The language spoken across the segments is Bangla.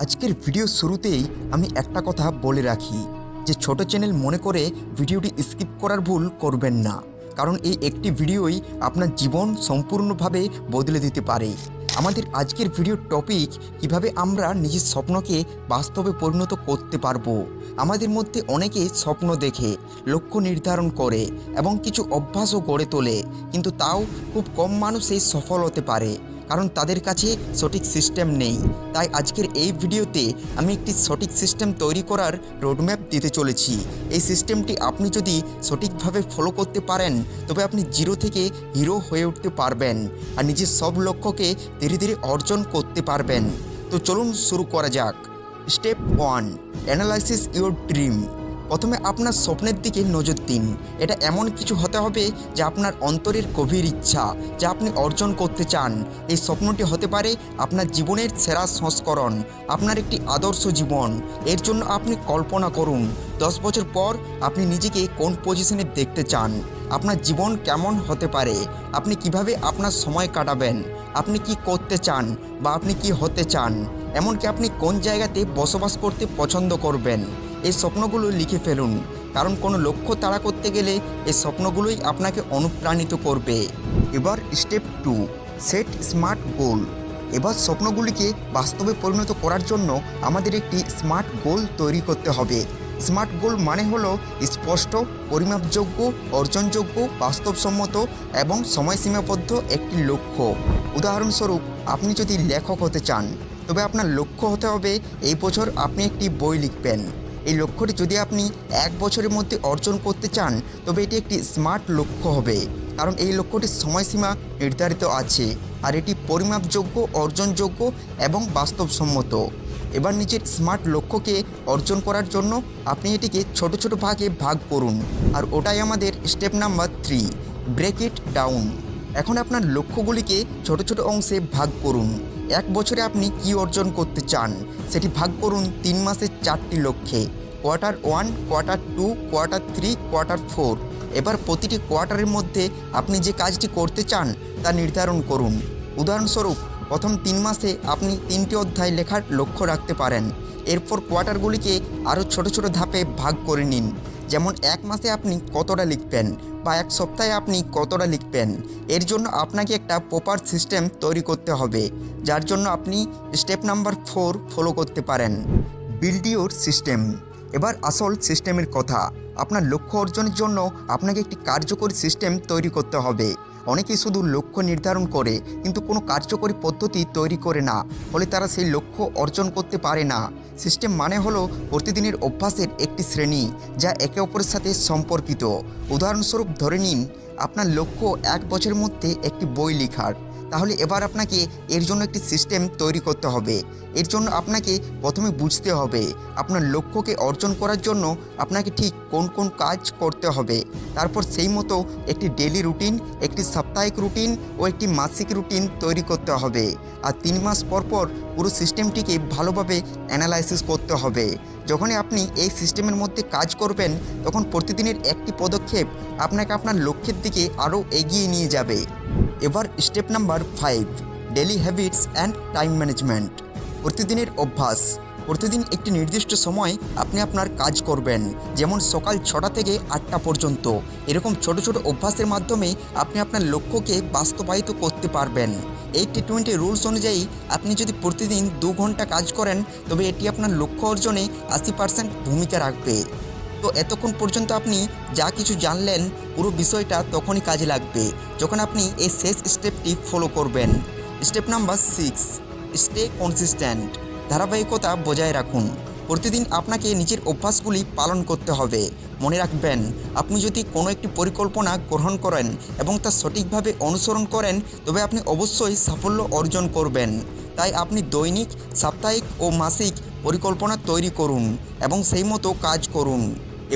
আজকের ভিডিও শুরুতেই আমি একটা কথা বলে রাখি যে ছোট চ্যানেল মনে করে ভিডিওটি স্কিপ করার ভুল করবেন না, কারণ এই একটি ভিডিওই আপনার জীবন সম্পূর্ণভাবে বদলে দিতে পারে। আমাদের আজকের ভিডিওর টপিক কিভাবে আমরা নিজের স্বপ্নকে বাস্তবে পরিণত করতে পারবো। আমাদের মধ্যে অনেকে স্বপ্ন দেখে, লক্ষ্য নির্ধারণ করে এবং কিছু অভ্যাসও গড়ে তোলে, কিন্তু তাও খুব কম মানুষই সফল হতে পারে, কারণ তাদের কাছে সঠিক সিস্টেম নেই। তাই আজকের এই ভিডিওতে আমি একটি সঠিক সিস্টেম তৈরি করার রোডম্যাপ দিতে চলেছি। এই সিস্টেমটি আপনি যদি সঠিকভাবে ফলো করতে পারেন তবে আপনি জিরো থেকে হিরো হয়ে উঠতে পারবেন আর নিজের সব লক্ষ্যকে ধীরে ধীরে অর্জন করতে পারবেন। তো চলুন শুরু করা যাক। Step 1, analysis your dream. প্রথমে আপনার স্বপ্নের দিকে নজর দিন। এটা এমন কিছু হতে হবে যা আপনার অন্তরের গভীর ইচ্ছা, যা আপনি অর্জন করতে চান। এই স্বপ্নটি হতে পারে আপনার জীবনের সেরা সংস্করণ, আপনার একটি আদর্শ জীবন। এর জন্য আপনি কল্পনা করুন 10 বছর পর আপনি নিজেকে কোন পজিশনে দেখতে চান, আপনার জীবন কেমন হতে পারে, আপনি কিভাবে আপনার সময় কাটাবেন, আপনি কি করতে চান বা আপনি কি হতে চান, এমনকি আপনি কোন জায়গাতে বসবাস করতে পছন্দ করবেন। এই স্বপ্নগুলো লিখে ফেলুন, কারণ কোনো লক্ষ্য তাড়া করতে গেলে এই স্বপ্নগুলোই আপনাকে অনুপ্রাণিত করবে। এবার স্টেপ 2, সেট স্মার্ট গোল। এবার স্বপ্নগুলিকে বাস্তবে পরিণত করার জন্য আমাদের একটি স্মার্ট গোল তৈরি করতে হবে। স্মার্ট গোল মানে হলো স্পষ্ট, পরিমাপযোগ্য, অর্জনযোগ্য, বাস্তবসম্মত এবং সময়সীমাবদ্ধ একটি লক্ষ্য। উদাহরণস্বরূপ, আপনি যদি লেখক হতে চান তবে আপনার লক্ষ্য হতে হবে এই বছর আপনি একটি বই লিখবেন। এই লক্ষ্যটি যদি আপনি 1 বছরের মধ্যে অর্জন করতে চান তবে এটি একটি স্মার্ট লক্ষ্য হবে, কারণ এই লক্ষ্যটির সময়সীমা নির্ধারিত আছে আর এটি পরিমাপযোগ্য, অর্জনযোগ্য এবং বাস্তবসম্মত। এবার নিজের স্মার্ট লক্ষ্যকে অর্জন করার জন্য আপনি এটিকে ছোট ছোট ভাগে ভাগ করুন, আর ওটাই আমাদের step number 3, break it down. এখন আপনার লক্ষ্যগুলিকে ছোট ছোট অংশে ভাগ করুন। 1 বছরে আপনি কি অর্জন করতে চান সেটি ভাগ করুন 3 মাসের 4টি লক্ষ্যে: কোয়ার্টার 1, কোয়ার্টার 2, কোয়ার্টার 3, কোয়ার্টার 4। এবার প্রতিটি কোয়ার্টারের মধ্যে আপনি যে কাজটি করতে চান তা নির্ধারণ করুন। উদাহরণস্বরূপ, প্রথম 3 মাসে আপনি 3টি অধ্যায় লেখার লক্ষ্য রাখতে পারেন। এরপর কোয়ার্টারগুলিকে আরও ছোট ছোট ধাপে ভাগ করে নিন, যেমন 1 মাসে আপনি কতটা লিখবেন বা 1 সপ্তাহে আপনি কতটা লিখবেন। এর জন্য আপনাকে একটা প্রপার সিস্টেম তৈরি করতে হবে, যার জন্য আপনি স্টেপ নাম্বার 4 ফলো করতে পারেন। Build your system. এবার আসল সিস্টেমের কথা। আপনার লক্ষ্য অর্জনের জন্য আপনাকে একটি কার্যকরী সিস্টেম তৈরি করতে হবে। অনেকেই শুধু লক্ষ্য নির্ধারণ করে কিন্তু কোনো কার্যকরী পদ্ধতি তৈরি করে না, ফলে তারা সেই লক্ষ্য অর্জন করতে পারে না। সিস্টেম মানে হলো প্রতিদিনের অভ্যাসের একটি শ্রেণী যা একে অপরের সাথে সম্পর্কিত। উদাহরণস্বরূপ ধরে নিন আপনার লক্ষ্য 1 বছরের মধ্যে একটি বই লেখার, তাহলে এবার আপনাকে এর জন্য একটি সিস্টেম তৈরি করতে হবে। এর জন্য আপনাকে প্রথমে বুঝতে হবে আপনার লক্ষ্যকে অর্জন করার জন্য আপনাকে ঠিক কোন কোন কাজ করতে হবে। তারপর সেই মতো একটি ডেইলি রুটিন, একটি সাপ্তাহিক রুটিন ও একটি মাসিক রুটিন তৈরি করতে হবে। আর 3 মাস পর পর পুরো সিস্টেমটিকে ভালোভাবে অ্যানালাইসিস করতে হবে। যখনই আপনি এই সিস্টেমের মধ্যে কাজ করবেন তখন প্রতিদিনের একটি পদক্ষেপ আপনাকে আপনার লক্ষ্যের দিকে আরও এগিয়ে নিয়ে যাবে। এবার step number 5, daily habits and time management. প্রতিদিনের অভ্যাস। প্রতিদিন একটি নির্দিষ্ট সময় আপনি আপনার কাজ করবেন, যেমন সকাল 6টা থেকে 8টা পর্যন্ত। এরকম ছোট ছোট অভ্যাসের মাধ্যমে আপনি আপনার লক্ষ্যকে বাস্তবায়িত করতে পারবেন। 80-20 রুলস অনুযায়ী আপনি যদি প্রতিদিন 2 ঘন্টা কাজ করেন তবে এটি আপনার লক্ষ্য অর্জনে 80% ভূমিকা রাখবে। তো এতক্ষণ পর্যন্ত আপনি যা কিছু জানলেন পুরো বিষয়টা তখনই কাজে লাগবে যখন আপনি এই শেষ স্টেপটি ফলো করবেন। Step number 6, stay consistent. ধারাবাহিকতা বজায় রাখুন। প্রতিদিন আপনাকে নিজের অভ্যাসগুলি পালন করতে হবে। মনে রাখবেন, আপনি যদি কোনো একটি পরিকল্পনা গ্রহণ করেন এবং তা সঠিকভাবে অনুসরণ করেন তবে আপনি অবশ্যই সাফল্য অর্জন করবেন। তাই আপনি দৈনিক, সাপ্তাহিক ও মাসিক পরিকল্পনা তৈরি করুন এবং সেই মতো কাজ করুন।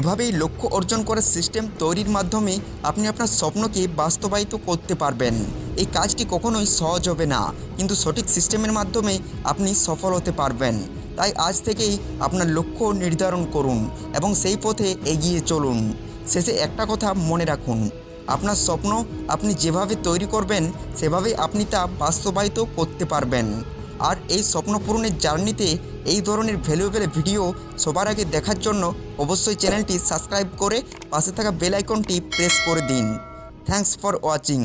এভাবেই লক্ষ্য অর্জন করার সিস্টেম তৈরির মাধ্যমে আপনি আপনার স্বপ্নকে বাস্তবায়িত করতে পারবেন। এই কাজটি কখনোই সহজ হবে না, কিন্তু সঠিক সিস্টেমের মাধ্যমে আপনি সফল হতে পারবেন। তাই আজ থেকেই আপনার লক্ষ্য নির্ধারণ করুন এবং সেই পথে এগিয়ে চলুন। শেষে একটা কথা মনে রাখুন, আপনার স্বপ্ন আপনি যেভাবে তৈরি করবেন সেভাবেই আপনি তা বাস্তবায়িত করতে পারবেন। আর এই স্বপ্ন পূরণের জার্নিতে এই ধরনের ভ্যালুয়েবল ভিডিও সবার আগে দেখার জন্য অবশ্যই চ্যানেলটি সাবস্ক্রাইব করে পাশে থাকা বেল আইকনটি প্রেস করে দিন। Thanks for watching.